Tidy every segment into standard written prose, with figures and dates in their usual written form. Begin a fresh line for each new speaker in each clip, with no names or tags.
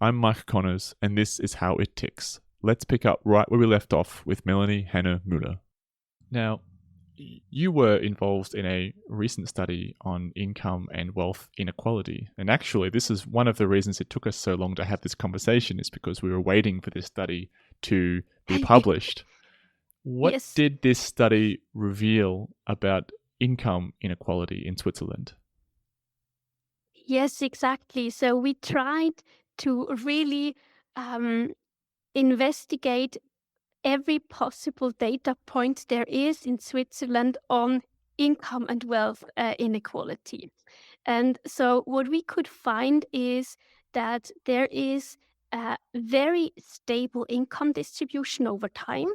I'm Mike Connors, and this is How It Ticks. Let's pick up right where we left off with Melanie Häner-Müller. Now, you were involved in a recent study on income and wealth inequality. And actually, this is one of the reasons it took us so long to have this conversation, is because we were waiting for this study to be published. What
Yes.
did this study reveal about income inequality in Switzerland?
Yes, exactly. So we tried to really investigate every possible data point there is in Switzerland on income and wealth inequality. And so what we could find is that there is a very stable income distribution over time.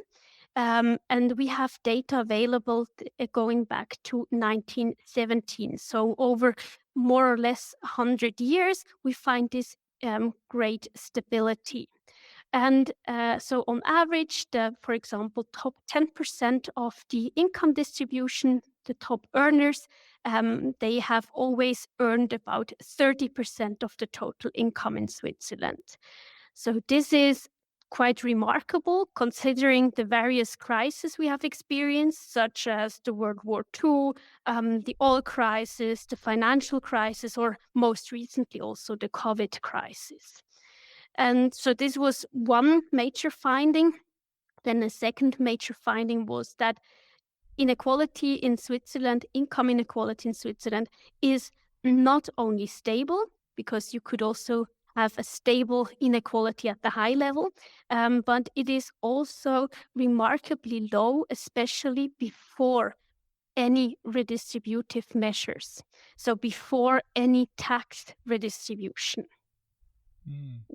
And we have data available going back to 1917. So over more or less 100 years, we find this great stability. And so on average, for example, top 10% of the income distribution, the top earners, they have always earned about 30% of the total income in Switzerland. So this is quite remarkable considering the various crises we have experienced, such as the World War II, the oil crisis, the financial crisis, or most recently also the COVID crisis. And so this was one major finding. Then a second major finding was that inequality in Switzerland, income inequality in Switzerland, is not only stable, because you could also have a stable inequality at the high level, but it is also remarkably low, especially before any redistributive measures. So before any tax redistribution.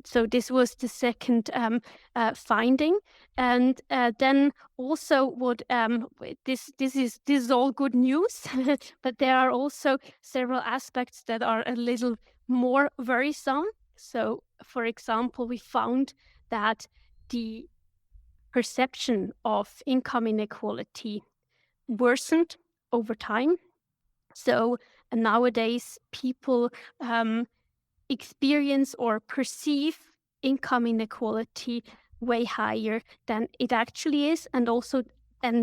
So this was the second finding, and then also what this is all good news, but there are also several aspects that are a little more worrisome. So, for example, we found that the perception of income inequality worsened over time. So nowadays, people experience or perceive income inequality way higher than it actually is, and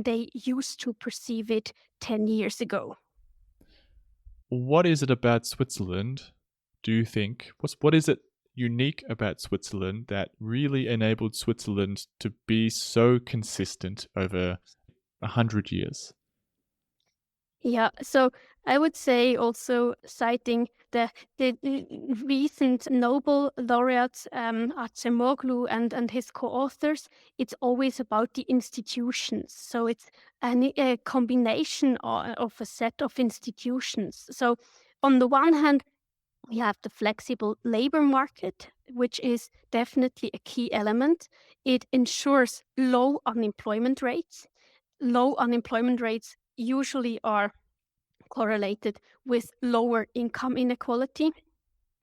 they used to perceive it 10 years ago.
What is it about Switzerland, do you think? What is it unique about Switzerland that really enabled Switzerland to be so consistent over 100 years?
Yeah, so I would say also citing the recent Nobel laureate Acemoglu and his co-authors, it's always about the institutions. So it's a combination of a set of institutions. So on the one hand, we have the flexible labor market, which is definitely a key element. It ensures low unemployment rates. Low unemployment rates usually are correlated with lower income inequality.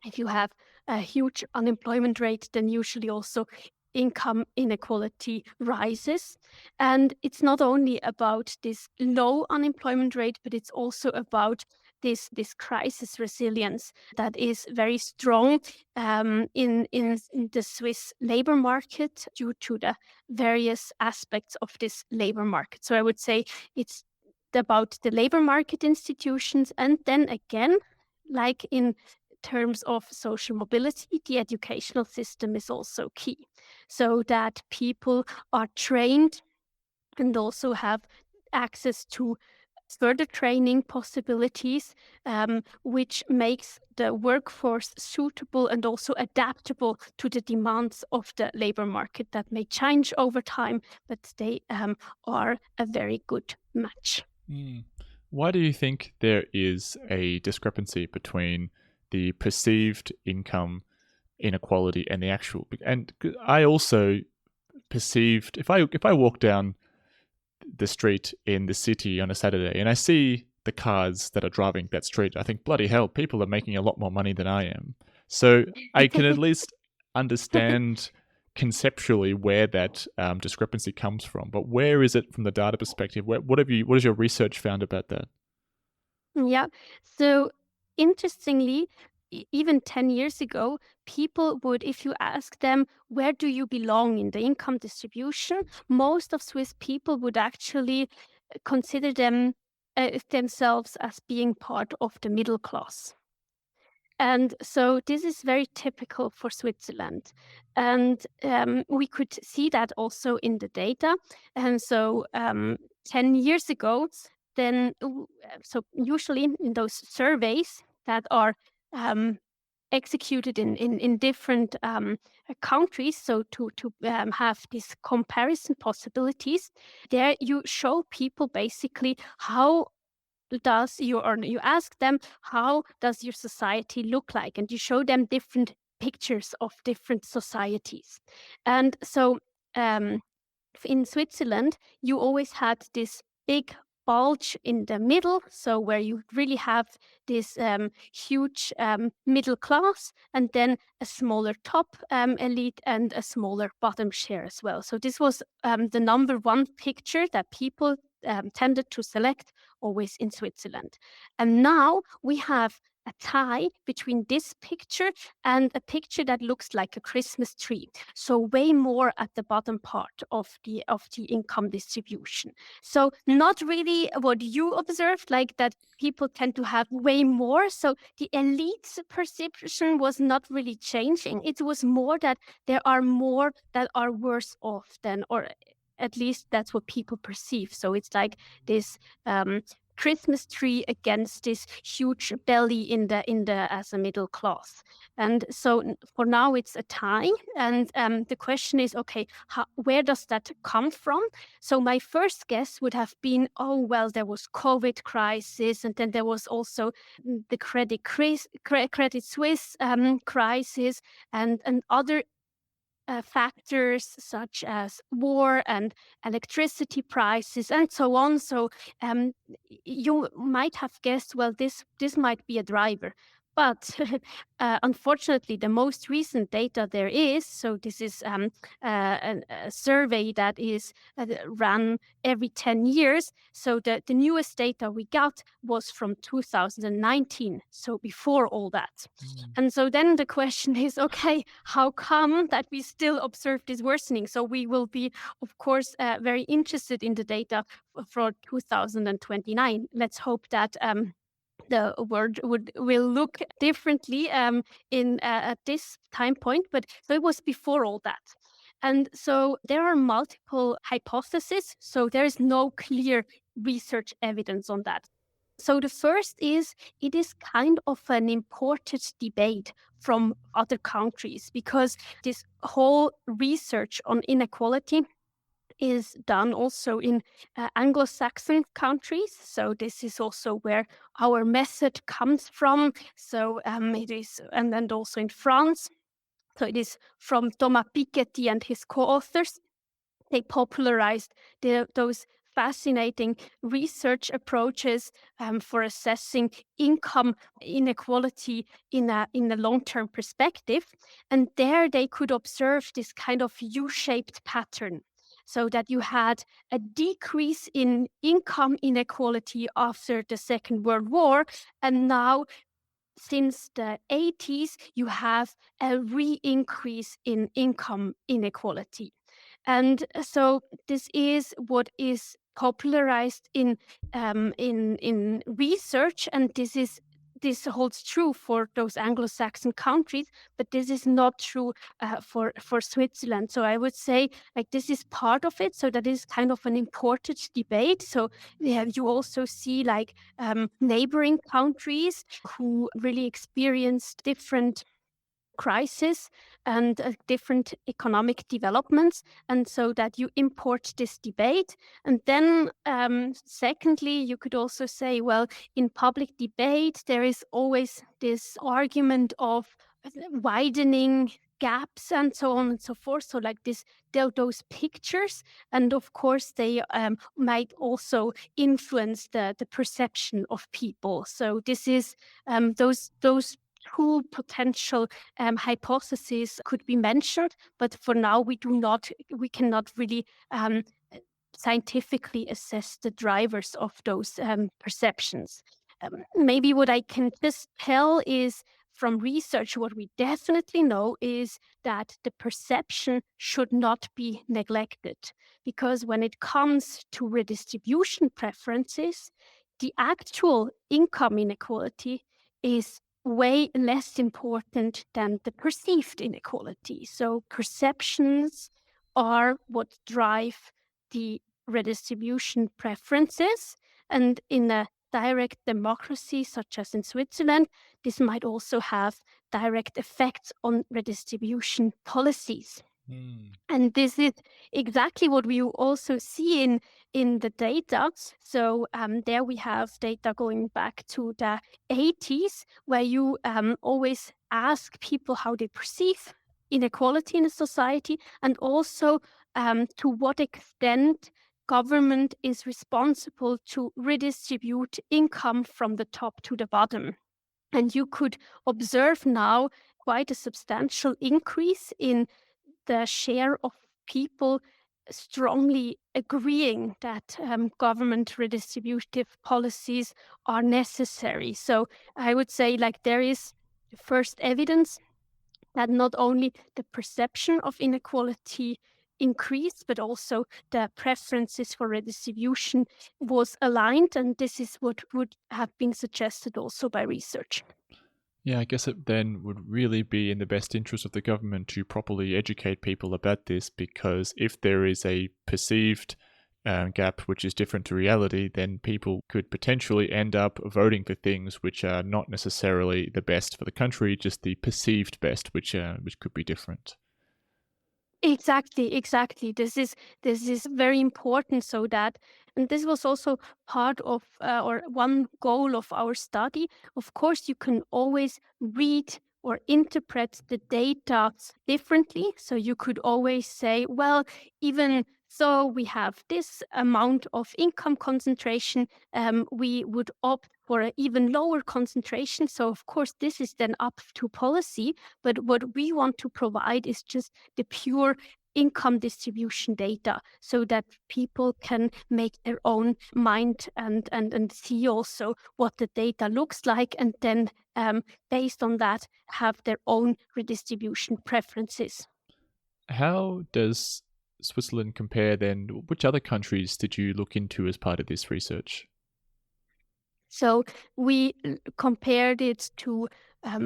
If you have a huge unemployment rate, then usually also income inequality rises. And it's not only about this low unemployment rate, but it's also about this crisis resilience that is very strong in the Swiss labor market due to the various aspects of this labor market. So I would say it's about the labor market institutions, and then again, like in terms of social mobility, the educational system is also key, so that people are trained and also have access to further training possibilities, which makes the workforce suitable and also adaptable to the demands of the labor market that may change over time, but they are a very good match.
Why do you think there is a discrepancy between the perceived income inequality and the actual? And I also perceived, if I walk down the street in the city on a Saturday and I see the cars that are driving that street, I think, bloody hell, people are making a lot more money than I am. So I can at least understand conceptually where that discrepancy comes from. But where is it from the data perspective? What has your research found about that?
Yeah. So interestingly, even 10 years ago, people would, if you ask them, where do you belong in the income distribution, most of Swiss people would actually consider themselves as being part of the middle class. And so this is very typical for Switzerland. And we could see that also in the data. And so 10 years ago, then, so usually in those surveys that are executed in different countries, so to have these comparison possibilities, there you show people basically how you ask them, how does your society look like, and you show them different pictures of different societies. And so in Switzerland, you always had this big bulge in the middle, so where you really have this huge middle class, and then a smaller top elite and a smaller bottom share as well. So this was the number one picture that people tended to select always in Switzerland. And now we have a tie between this picture and a picture that looks like a Christmas tree. So way more at the bottom part of the income distribution. So not really what you observed, like that people tend to have way more. So the elite's perception was not really changing. It was more that there are more that are worse off than, or at least that's what people perceive. So it's like this Christmas tree against this huge belly in the as a middle class. And so for now it's a tie. And the question is, okay, where does that come from? So my first guess would have been, oh, well, there was COVID crisis, and then there was also the Credit Suisse crisis, and other factors such as war and electricity prices and so on. So you might have guessed, well, this might be a driver. But unfortunately, the most recent data there is, so this is a survey that is run every 10 years. So the newest data we got was from 2019, so before all that. And so then the question is, okay, how come that we still observe this worsening? So we will be, of course, very interested in the data for 2029. Let's hope that the world will look differently at this time point. But so it was before all that. And so there are multiple hypotheses. So there is no clear research evidence on that. So the first is, it is kind of an imported debate from other countries, because this whole research on inequality is done also in Anglo-Saxon countries. So this is also where our method comes from. So it is, and then also in France. So it is from Thomas Piketty and his co-authors. They popularized those fascinating research approaches for assessing income inequality in a long-term perspective. And there they could observe this kind of U-shaped pattern. So that you had a decrease in income inequality after the Second World War, and now since the 80s, you have a re-increase in income inequality. And so this is what is popularized in research, and this holds true for those Anglo-Saxon countries, but this is not true for Switzerland. So I would say, like, this is part of it. So that is kind of an imported debate. So you also see like neighboring countries who really experienced different crisis and different economic developments, and so that you import this debate. And then secondly, you could also say, well, in public debate there is always this argument of widening gaps and so on and so forth. So like those pictures, and of course they might also influence the perception of people. So this is those two potential hypotheses could be mentioned, but for now we cannot really scientifically assess the drivers of those perceptions. Maybe what I can just tell is, from research, what we definitely know is that the perception should not be neglected. Because when it comes to redistribution preferences, the actual income inequality is way less important than the perceived inequality. So perceptions are what drive the redistribution preferences. And in a direct democracy, such as in Switzerland, this might also have direct effects on redistribution policies.
Mm.
And this is exactly what we also see in the data. So there we have data going back to the 80s, where you always ask people how they perceive inequality in a society, and also to what extent government is responsible to redistribute income from the top to the bottom. And you could observe now quite a substantial increase in the share of people strongly agreeing that government redistributive policies are necessary. So I would say, like, there is first evidence that not only the perception of inequality increased, but also the preferences for redistribution was aligned, and this is what would have been suggested also by research.
Yeah, I guess it then would really be in the best interest of the government to properly educate people about this, because if there is a perceived gap which is different to reality, then people could potentially end up voting for things which are not necessarily the best for the country, just the perceived best, which could be different.
Exactly, exactly. This is very important. So that, and this was also part of or one goal of our study. Of course, you can always read or interpret the data differently. So you could always say, well, even so, we have this amount of income concentration. We would opt for an even lower concentration. So of course, this is then up to policy. But what we want to provide is just the pure income distribution data, so that people can make their own mind and see also what the data looks like, and then based on that have their own redistribution preferences.
How does Switzerland compare then? Which other countries did you look into as part of this research?
So we compared it to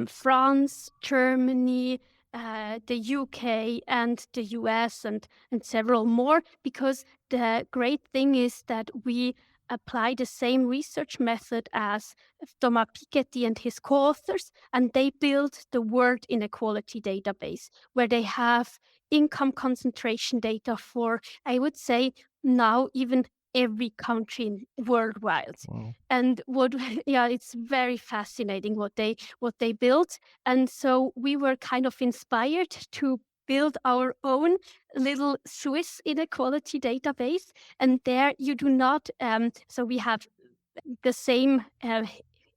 France, Germany, the UK, and the US, and several more, because the great thing is that we apply the same research method as Thomas Piketty and his co-authors, and they built the World Inequality Database, where they have income concentration data for, I would say, now even every country worldwide.
Wow.
And what yeah, it's very fascinating what they built. And so we were kind of inspired to build our own little Swiss inequality database. And there you do not so we have the same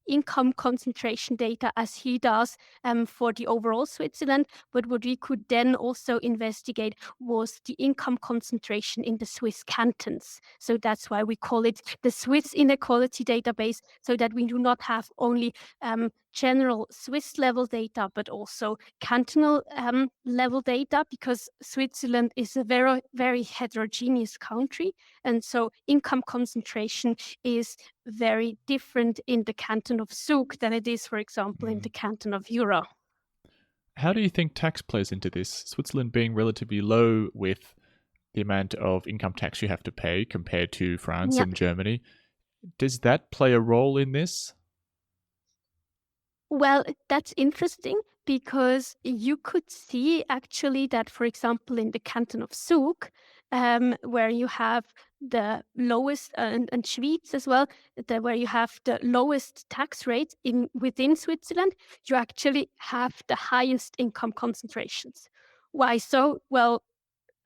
income concentration data as he does for the overall Switzerland. But what we could then also investigate was the income concentration in the Swiss cantons. So that's why we call it the Swiss Inequality Database, so that we do not have only general Swiss level data, but also cantonal level data, because Switzerland is a very, very heterogeneous country. And so income concentration is very different in the canton of Zug than it is, for example, in
Mm.
the canton of Jura.
How do you think tax plays into this? Switzerland being relatively low with the amount of income tax you have to pay compared to France
Yeah.
and Germany. Does that play a role in this?
Well, that's interesting, because you could see actually that, for example, in the canton of Zug, where you have the lowest, and Schwyz as well, where you have the lowest tax rate in within Switzerland, you actually have the highest income concentrations. Why so? Well,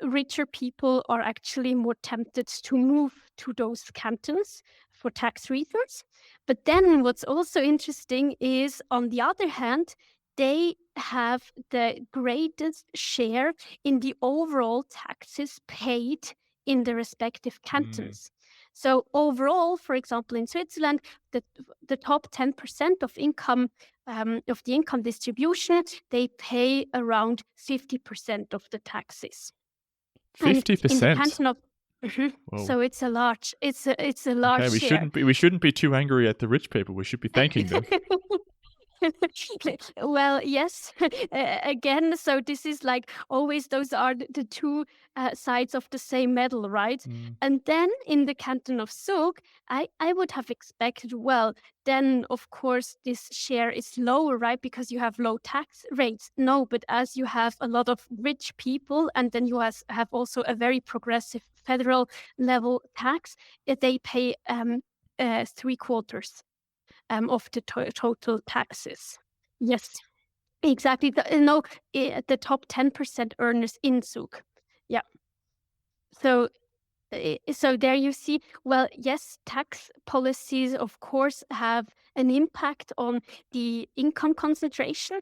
richer people are actually more tempted to move to those cantons for tax reasons. But then what's also interesting is, on the other hand, they have the greatest share in the overall taxes paid in the respective
Mm.
cantons. So overall, for example, in Switzerland, the top 10% of income of the income distribution, they pay around 50% of the taxes. And in the
50%.
canton of Mhm.
Whoa.
So it's a large
Okay, we
share.
shouldn't be too angry at the rich people. We should be thanking them.
Well, yes. Again, so this is like always those are the two sides of the same medal, right?
Mm.
And then in the canton of Zug, I would have expected, well, then of course this share is lower, right? Because you have low tax rates. No, but as you have a lot of rich people and then you have also a very progressive federal level tax, they pay 3/4 of the total taxes. Yes, exactly. No, the top 10% earners in Zug. Yeah. So so there you see, well, yes, tax policies, of course, have an impact on the income concentration.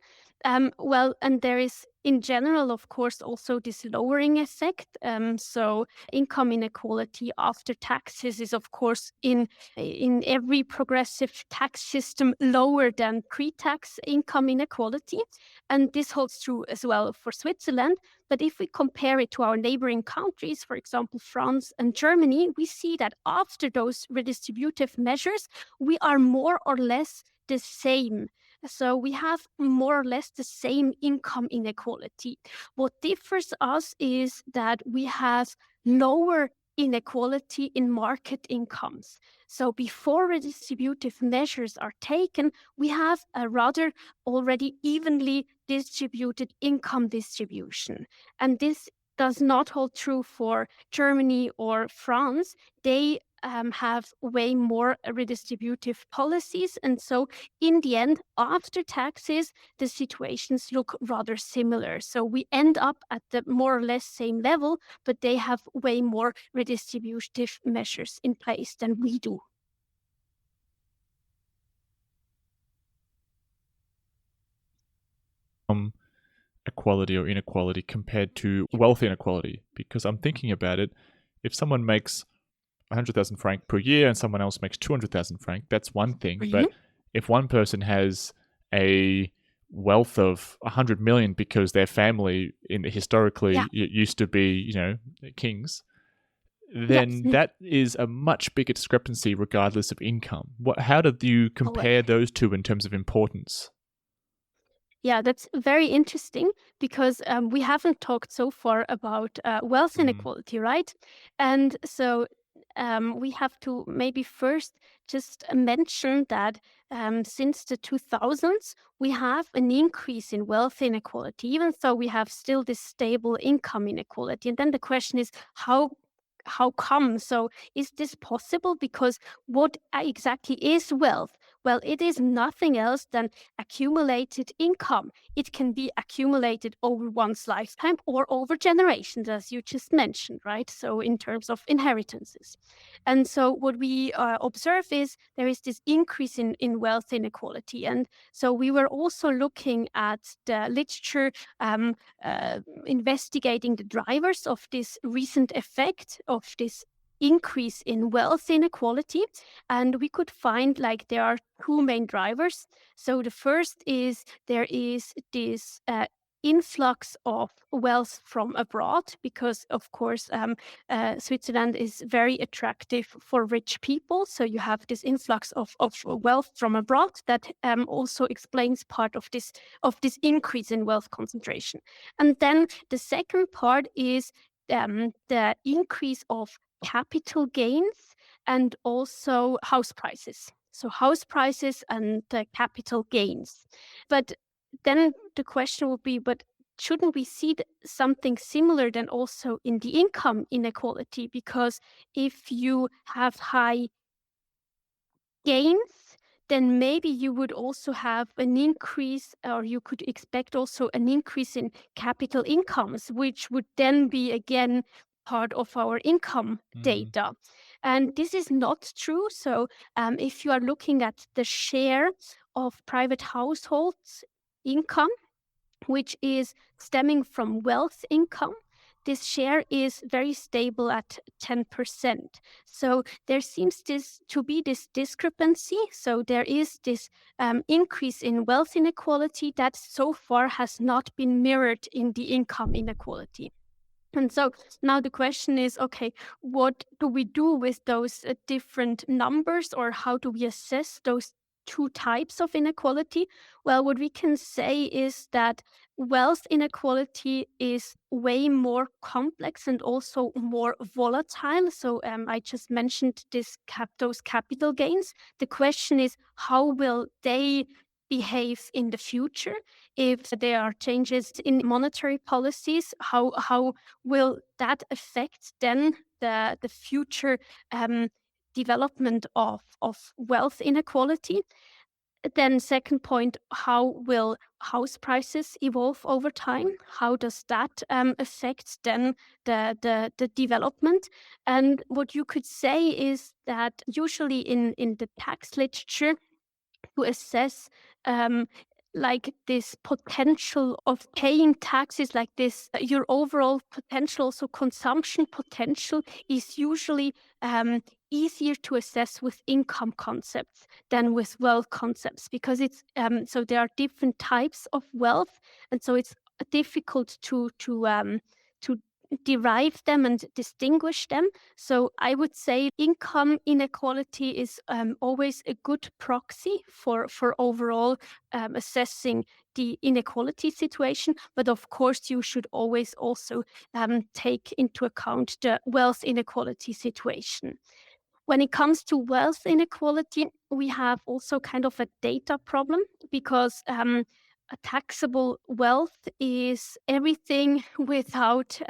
Well, and there is, in general, of course, also this lowering effect. So income inequality after taxes is, of course, in every progressive tax system lower than pre-tax income inequality. And this holds true as well for Switzerland. But if we compare it to our neighboring countries, for example, France and Germany, we see that after those redistributive measures, we are more or less the same. So we have more or less the same income inequality. What differs us is that we have lower inequality in market incomes. So before redistributive measures are taken, we have a rather already evenly distributed income distribution. And this does not hold true for Germany or France. They have way more redistributive policies. And so, in the end, after taxes, the situations look rather similar. So, we end up at the more or less same level, but they have way more redistributive measures in place than we do.
Equality or inequality compared to wealth inequality, because I'm thinking about it. If someone makes 100,000 franc per year and someone else makes 200,000 franc, that's one thing.
Mhm.
But if one person has a wealth of 100 million because their family
Yeah.
historically used to be, kings,
Yes.
then that is a much bigger discrepancy regardless of income. How do you
Oh,
compare those two in terms of importance?
yeah, that's very interesting because we haven't talked so far about wealth
Mm.
inequality, right? And so we have to maybe first just mention that since the 2000s, we have an increase in wealth inequality, even though we have still this stable income inequality. And then the question is, how come? So is this possible? Because what exactly is wealth? Well, it is nothing else than accumulated income. It can be accumulated over one's lifetime or over generations, as you just mentioned, right? So, in terms of inheritances. And so, what we observe is there is this increase in wealth inequality. And so, we were also looking at the literature investigating the drivers of this recent effect of this increase in wealth inequality, and we could find like there are two main drivers. So the first is there is this influx of wealth from abroad because of course Switzerland is very attractive for rich people, so you have this influx of wealth from abroad that also explains part of this increase in wealth concentration. And then the second part is the increase of capital gains and also house prices. So house prices and capital gains. But then the question would be, but shouldn't we see something similar then also in the income inequality? Because if you have high gains, then maybe you would also have an increase, or you could expect also an increase in capital incomes, which would then be again part of our income
Mm.
data. And this is not true. So, if you are looking at the share of private households' income, which is stemming from wealth income, this share is very stable at 10%. So there seems to be this discrepancy. So there is this increase in wealth inequality that so far has not been mirrored in the income inequality. And so now the question is, okay, what do we do with those different numbers, or how do we assess those two types of inequality? Well, what we can say is that wealth inequality is way more complex and also more volatile. So I just mentioned those capital gains. The question is, how will they behave in the future? If there are changes in monetary policies, how will that affect then the future development of wealth inequality? Then second point, how will house prices evolve over time? How does that affect then the development? And what you could say is that usually in the tax literature, to assess like this potential of paying taxes, like this your overall potential, so consumption potential, is usually easier to assess with income concepts than with wealth concepts, because it's so there are different types of wealth, and so it's difficult to derive them and distinguish them. So I would say income inequality is always a good proxy for overall assessing the inequality situation. But of course, you should always also take into account the wealth inequality situation. When it comes to wealth inequality, we have also kind of a data problem, because a taxable wealth is everything without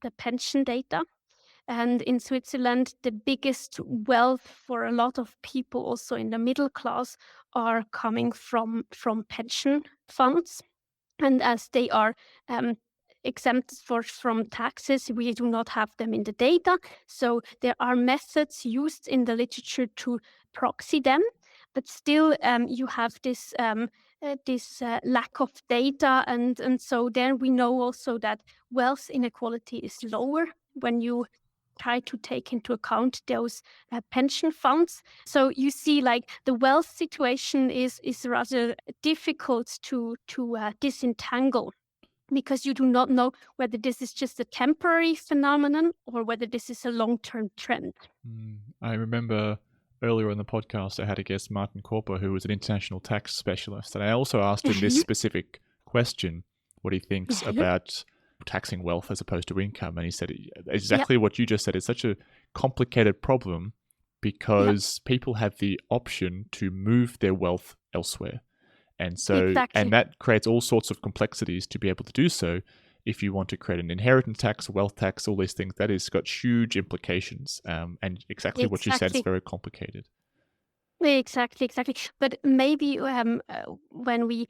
the pension data. And in Switzerland, the biggest wealth for a lot of people, also in the middle class, are coming from pension funds. And as they are exempt from taxes, we do not have them in the data. So there are methods used in the literature to proxy them, but still you have this lack of data, and so then we know also that wealth inequality is lower when you try to take into account those pension funds. So you see, like, the wealth situation is rather difficult to disentangle, because you do not know whether this is just a temporary phenomenon or whether this is a long-term trend.
I remember earlier in the podcast, I had a guest, Martin Korper, who was an international tax specialist. And I also asked him this specific question, what he thinks about taxing wealth as opposed to income. And he said exactly what you just said. It's such a complicated problem because people have the option to move their wealth elsewhere. And so, and that creates all sorts of complexities to be able to do so. If you want to create an inheritance tax, wealth tax, all these things, that has got huge implications. And exactly what you said is very complicated.
Exactly. But maybe when we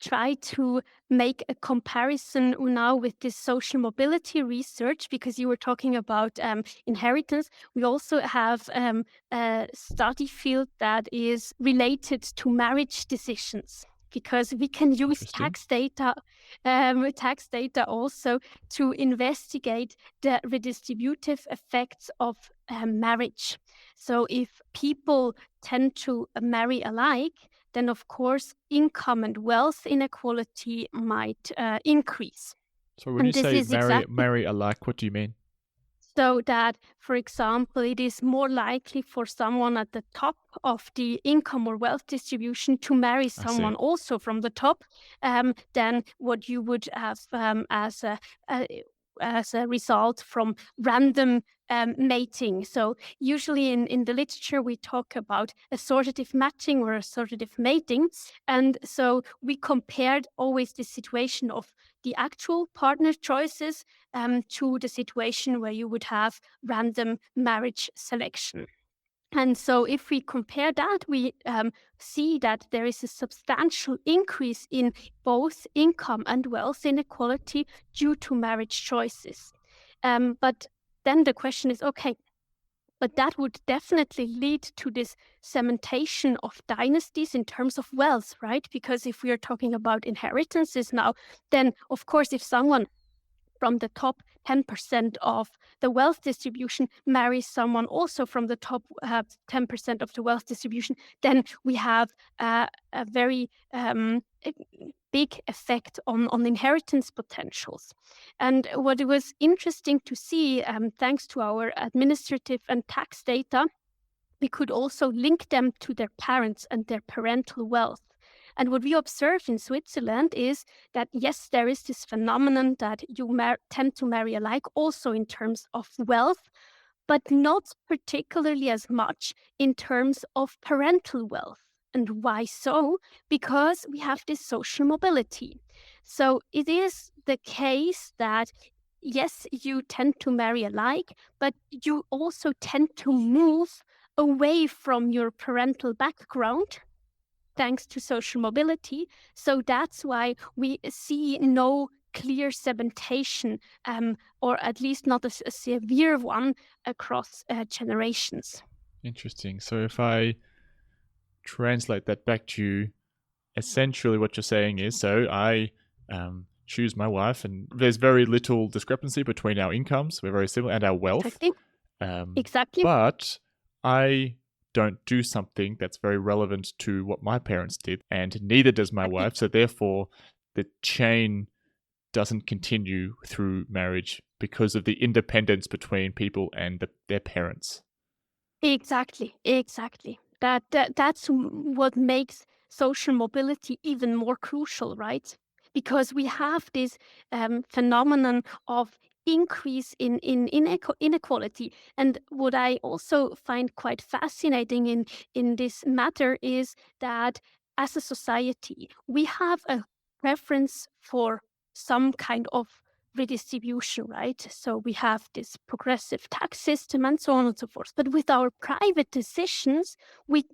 try to make a comparison now with this social mobility research, because you were talking about inheritance, we also have a study field that is related to marriage decisions, because we can use tax data also to investigate the redistributive effects of marriage. So if people tend to marry alike, then of course income and wealth inequality might increase.
So when you say marry alike, what do you mean?
So that, for example, it is more likely for someone at the top of the income or wealth distribution to marry someone also from the top than what you would have as a result from random mating. So usually in the literature, we talk about assortative matching or assortative mating. And so we compared always the situation of the actual partner choices to the situation where you would have random marriage selection. And so if we compare that, we see that there is a substantial increase in both income and wealth inequality due to marriage choices. But then the question is, okay, but that would definitely lead to this cementation of dynasties in terms of wealth, right? Because if we are talking about inheritances now, then of course, if someone from the top 10% of the wealth distribution marries someone also from the top 10% of the wealth distribution, then we have a very big effect on inheritance potentials. And what was interesting to see, thanks to our administrative and tax data, we could also link them to their parents and their parental wealth. And what we observe in Switzerland is that, yes, there is this phenomenon that you tend to marry alike also in terms of wealth, but not particularly as much in terms of parental wealth. And why so? Because we have this social mobility. So it is the case that, yes, you tend to marry alike, but you also tend to move away from your parental background thanks to social mobility. So that's why we see no clear segmentation, or at least not a severe one across generations.
Interesting. So if I translate that back to you, essentially what you're saying is, so I choose my wife, and there's very little discrepancy between our incomes. We're very similar, and our wealth.
Exactly. Exactly.
But I don't do something that's very relevant to what my parents did, and neither does my wife. So therefore, the chain doesn't continue through marriage because of the independence between people and their parents.
Exactly. That's what makes social mobility even more crucial, right? Because we have this phenomenon of increase in inequality. And what I also find quite fascinating in this matter is that as a society, we have a preference for some kind of redistribution, right? So we have this progressive tax system and so on and so forth. But with our private decisions, we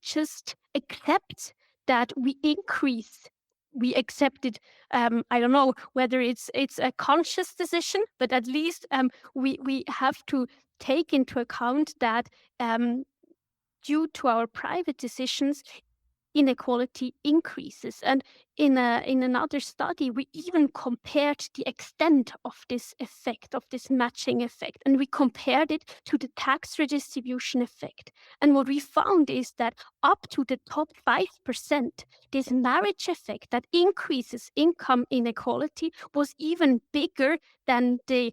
just accept that we increase. We accept it. I don't know whether it's a conscious decision, but at least we have to take into account that due to our private decisions, inequality increases. And in another study, we even compared the extent of this effect, of this matching effect, and we compared it to the tax redistribution effect. And what we found is that up to the top 5%, this marriage effect that increases income inequality was even bigger than the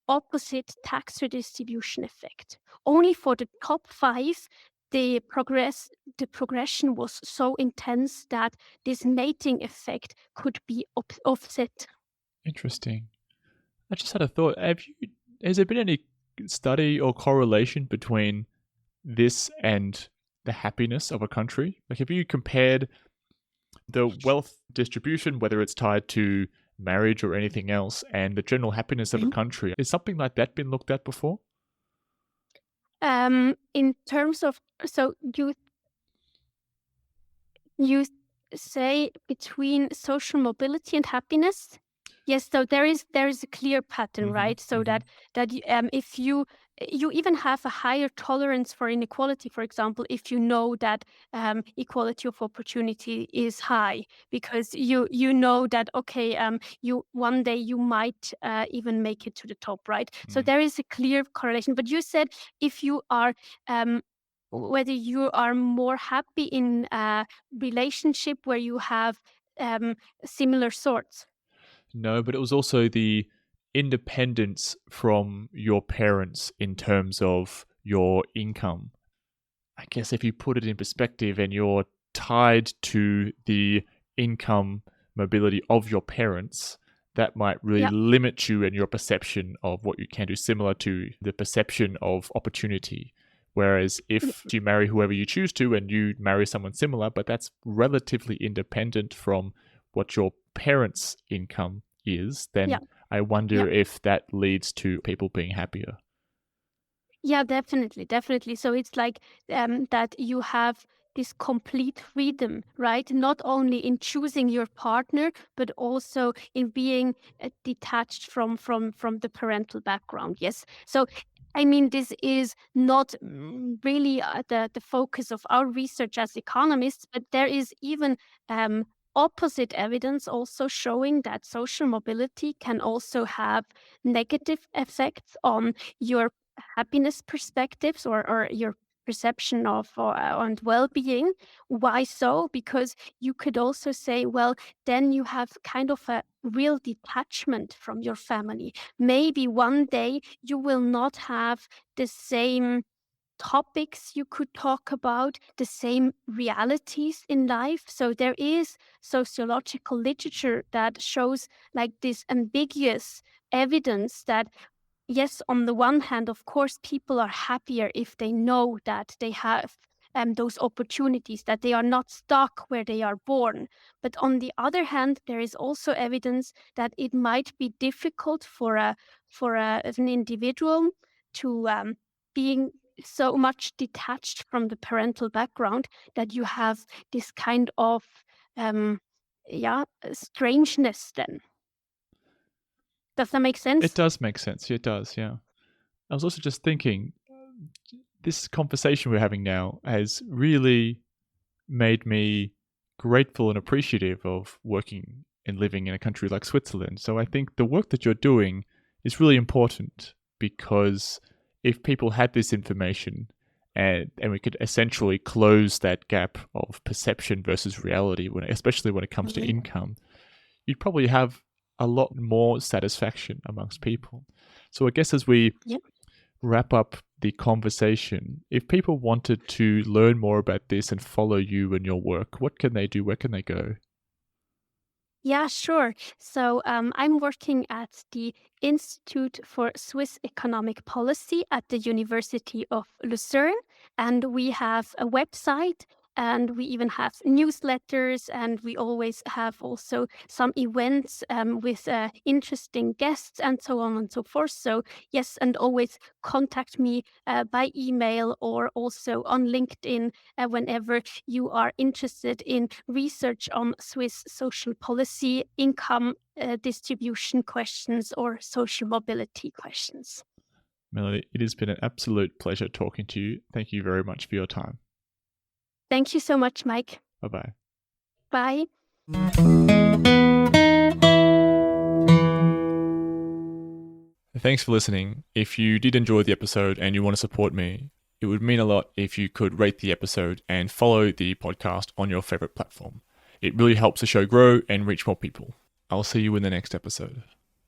opposite tax redistribution effect. Only for the top 5, the progression was so intense that this mating effect could be offset.
Interesting. I just had a thought. Has there been any study or correlation between this and the happiness of a country? Like, have you compared the wealth distribution, whether it's tied to marriage or anything else, and the general happiness of a country? Is something like that been looked at before?
In terms of, so you say between social mobility and happiness? Yes, so there is a clear pattern, right? So that if you even have a higher tolerance for inequality, for example, if you know that equality of opportunity is high, because you know that, okay, you one day you might even make it to the top, right? So there is a clear correlation. But you said if you are whether you are more happy in a relationship where you have similar sorts.
No, but it was also the independence from your parents in terms of your income. I guess if you put it in perspective and you're tied to the income mobility of your parents, that might really limit you and your perception of what you can do, similar to the perception of opportunity. Whereas if you marry whoever you choose to and you marry someone similar, but that's relatively independent from what your parents' income is, then I wonder if that leads to people being happier.
Yeah, definitely. So it's like that you have this complete freedom, right? Not only in choosing your partner, but also in being detached from the parental background. Yes. So I mean, this is not really the focus of our research as economists, but there is even opposite evidence also showing that social mobility can also have negative effects on your happiness perspectives or your perception of and well-being. Why so? Because you could also say, well, then you have kind of a real detachment from your family. Maybe one day you will not have the same topics you could talk about, the same realities in life. So there is sociological literature that shows like this ambiguous evidence that yes, on the one hand, of course, people are happier if they know that they have those opportunities, that they are not stuck where they are born. But on the other hand, there is also evidence that it might be difficult for an individual to being so much detached from the parental background that you have this kind of strangeness then. Does that make sense?
It does make sense. It does, yeah. I was also just thinking, this conversation we're having now has really made me grateful and appreciative of working and living in a country like Switzerland. So I think the work that you're doing is really important, because if people had this information and we could essentially close that gap of perception versus reality, especially when it comes to income, you'd probably have a lot more satisfaction amongst people. So I guess as we wrap up the conversation, if people wanted to learn more about this and follow you and your work, what can they do? Where can they go?
Yeah, sure. So I'm working at the Institute for Swiss Economic Policy at the University of Lucerne, and we have a website, and we even have newsletters, and we always have also some events with interesting guests and so on and so forth. So yes, and always contact me by email or also on LinkedIn whenever you are interested in research on Swiss social policy, income distribution questions, or social mobility questions.
Melanie, it has been an absolute pleasure talking to you. Thank you very much for your time.
Thank you so much, Mike.
Bye-bye.
Bye.
Thanks for listening. If you did enjoy the episode and you want to support me, it would mean a lot if you could rate the episode and follow the podcast on your favorite platform. It really helps the show grow and reach more people. I'll see you in the next episode.